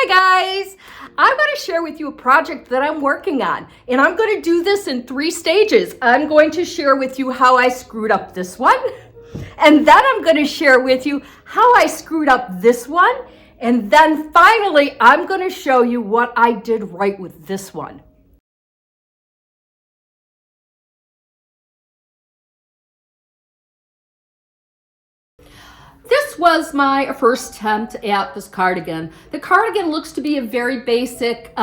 Hi guys! I'm going to share with you a project that I'm working on, and I'm going to do this in 3 stages. I'm going to share with you how I screwed up this one, and then I'm going to share with you how I screwed up this one, and then finally I'm going to show you what I did right with this one. This was my first attempt at this cardigan. The cardigan looks to be a very basic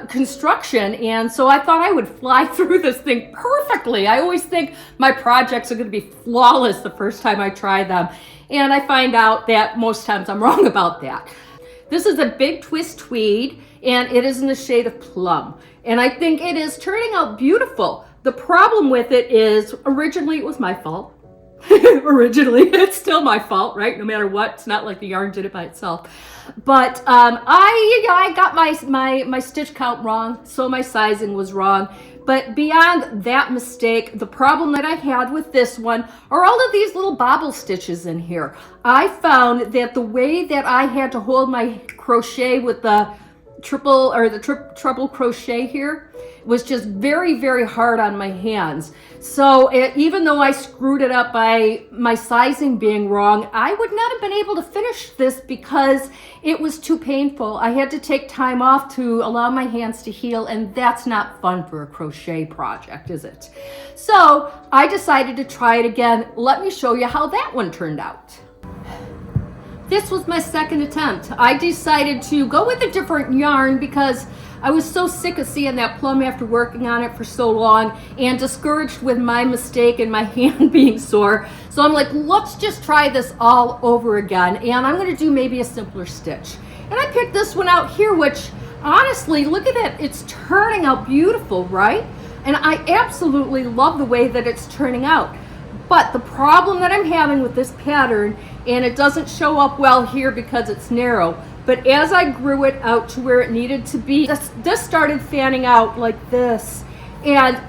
construction, and so I thought I would fly through this thing perfectly. I always think my projects are going to be flawless the first time I try them, and I find out that most times I'm wrong about that. This is a big twist tweed, and it is in the shade of Plum, and I think it is turning out beautiful. The problem with it is originally it was my fault. Originally, it's still my fault, right? No matter what, it's not like the yarn did it by itself. But I got my stitch count wrong, so my sizing was wrong. But beyond that mistake, the problem that I had with this one are all of these little bobble stitches in here. I found that the way that I had to hold my crochet with the treble crochet here was just very, very hard on my hands. So even though I screwed it up by my sizing being wrong, I would not have been able to finish this because it was too painful. I had to take time off to allow my hands to heal, and that's not fun for a crochet project, is it? So I decided to try it again. Let me show you how that one turned out. This was my second attempt. I decided to go with a different yarn because I was so sick of seeing that Plum after working on it for so long and discouraged with my mistake and my hand being sore. So I'm like, let's just try this all over again. And I'm gonna do maybe a simpler stitch. And I picked this one out here, which honestly, look at it. It's turning out beautiful, right? And I absolutely love the way that it's turning out. But the problem that I'm having with this pattern, and it doesn't show up well here because it's narrow, but as I grew it out to where it needed to be, this started fanning out like this. And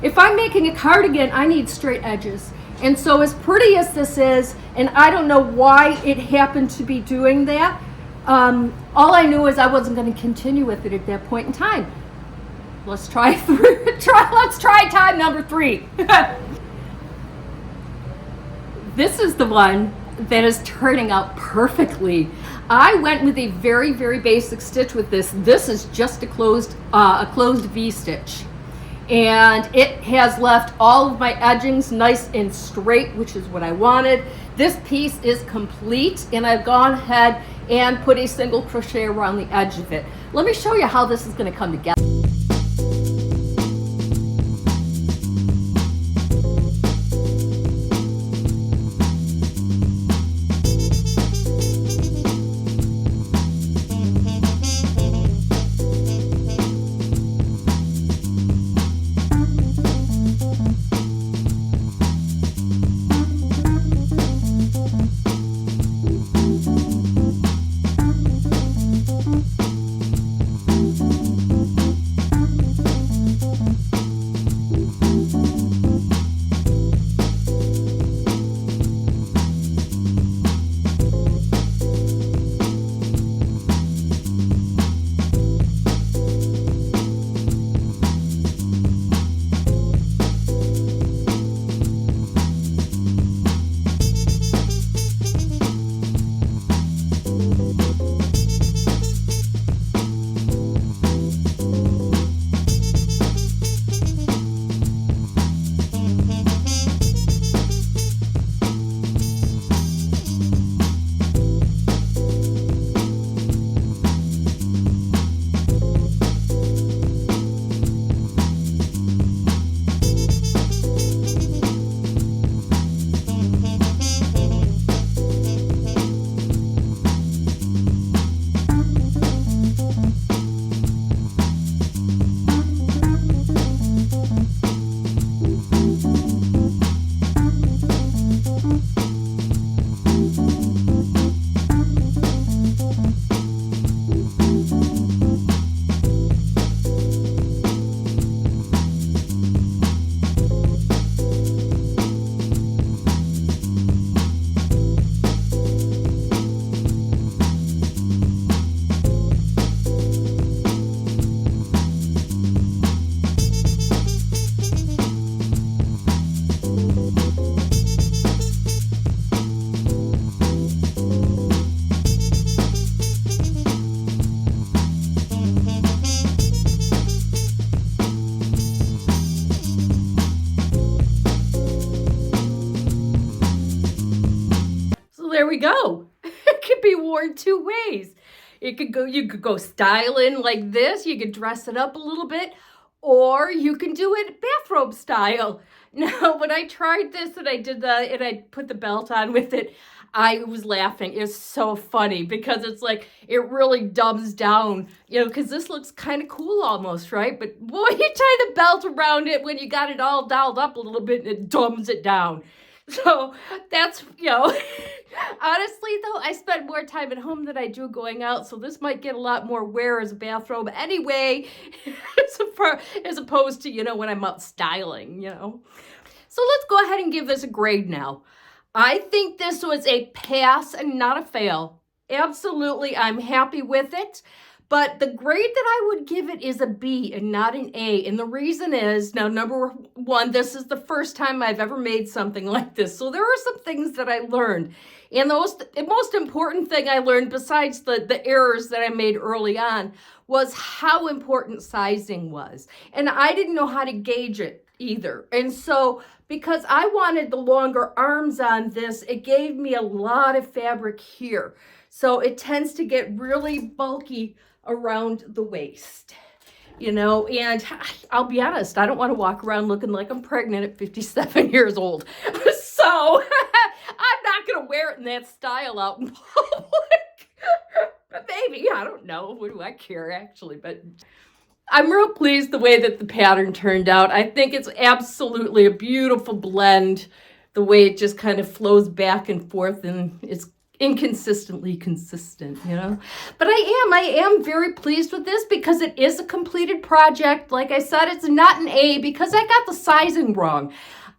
if I'm making a cardigan, I need straight edges. And so as pretty as this is, and I don't know why it happened to be doing that, all I knew is I wasn't going to continue with it at that point in time. Let's try time number 3. This is the one that is turning out perfectly. I went with a very, very basic stitch with this. This is just a closed V stitch. And it has left all of my edgings nice and straight, which is what I wanted. This piece is complete, and I've gone ahead and put a single crochet around the edge of it. Let me show you how this is going to come together. two ways. You could go styling like this. You could dress it up a little bit, or you can do it bathrobe style. Now, when I tried this and I put the belt on with it, I was laughing. It's so funny because it's like, it really dumbs down, because this looks kind of cool almost, right? But boy, you tie the belt around it when you got it all dialed up a little bit and it dumbs it down. So that's, honestly though, I spend more time at home than I do going out. So this might get a lot more wear as a bathrobe anyway, as opposed to, when I'm out styling, So let's go ahead and give this a grade now. I think this was a pass and not a fail. Absolutely, I'm happy with it. But the grade that I would give it is a B and not an A. And the reason is, now, number one, this is the first time I've ever made something like this. So there are some things that I learned. And the most important thing I learned, besides the errors that I made early on, was how important sizing was. And I didn't know how to gauge it either. And so, because I wanted the longer arms on this, it gave me a lot of fabric here. So it tends to get really bulky around the waist, and I'll be honest, I don't want to walk around looking like I'm pregnant at 57 years old. So I'm not going to wear it in that style out in public. But maybe, I don't know. What do I care, actually? But I'm real pleased the way that the pattern turned out. I think it's absolutely a beautiful blend, the way it just kind of flows back and forth, and it's inconsistently consistent, But I am very pleased with this because it is a completed project. Like I said, it's not an A because I got the sizing wrong.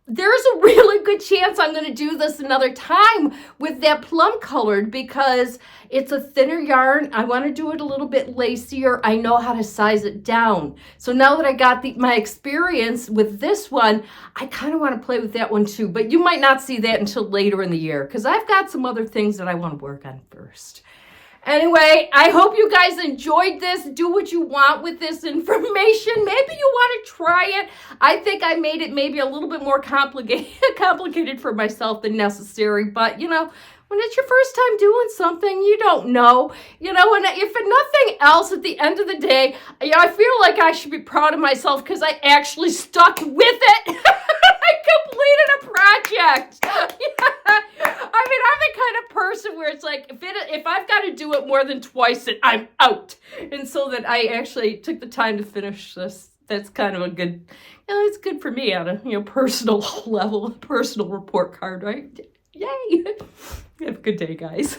There's a really good chance I'm going to do this another time with that plum colored because it's a thinner yarn. I want to do it a little bit lacier. I know how to size it down. So now that I got my experience with this one, I kind of want to play with that one too. But you might not see that until later in the year because I've got some other things that I want to work on first. Anyway, I hope you guys enjoyed this. Do what you want with this information. Maybe you want to try it. I think I made it maybe a little bit more complicated for myself than necessary. But, when it's your first time doing something, you don't know. And if for nothing else, at the end of the day, I feel like I should be proud of myself because I actually stuck with it. I completed a project. I mean, I'm the kind of person where it's like, if I've got to do it more than twice, I'm out. And so that I actually took the time to finish this. That's kind of a good, it's good for me on a, personal level, personal report card, right? Yay. Have a good day, guys.